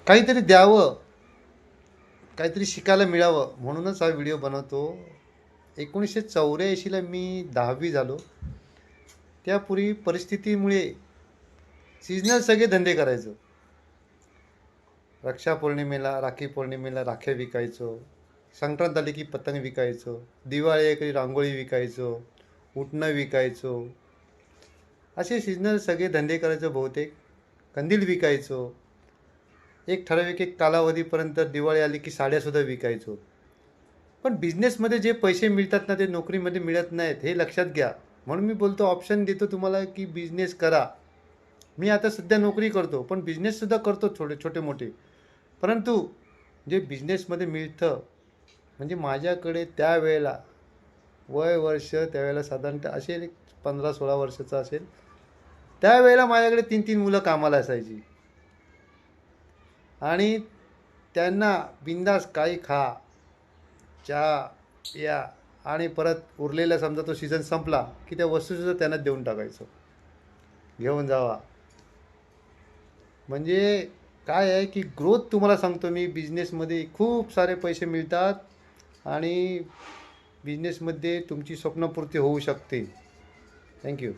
काहीतरी द्यावं, काहीतरी शिकायला मिळावं म्हणूनच हा व्हिडिओ बनवतो. 1984ला मी 10वी झालो. त्यापूर्वी परिस्थितीमुळे सीजनल सगळे धंदे करायचो. रक्षापौर्णिमेला, राखी पौर्णिमेला राख्या विकायचो. संक्रांत आली की पतंग विकायचो. दिवाळी आली की रांगोळी विकायचो. उटणं विकायचो. असे सीजनल सगळे धंदे करायचो बहुतेक. कंदील विकायचो. एक ठराविक एक कालावधीपर्यंत दिवाळी आली की साड्यासुद्धा विकायचो. पण बिझनेसमध्ये जे पैसे मिळतात ना ते नोकरीमध्ये मिळत नाहीत हे लक्षात घ्या. म्हणून मी बोलतो ऑप्शन देतो तुम्हाला की बिझनेस करा. मी आता सध्या नोकरी करतो पण बिझनेससुद्धा करतो छोटे मोठे. परंतु जे बिझनेसमध्ये मिळतं म्हणजे माझ्याकडे त्यावेळेला वय वर्ष त्यावेळेला साधारणतः असेल एक 15-16 वर्षाचा असेल. त्यावेळेला माझ्याकडे 3-3 मुलं कामाला असायची आणि त्यांना बिंदास काही खा, चहा प्या आणि परत उरलेला समजा तो सीझन संपला की त्या वस्तूसुद्धा त्यांना देऊन टाकायचो. घेऊन जावा. म्हणजे काय आहे की ग्रोथ तुम्हाला सांगतो मी बिझनेसमध्ये खूप सारे पैसे मिळतात आणि बिझनेसमध्ये तुमची स्वप्नपूर्ती होऊ शकते. थँक्यू.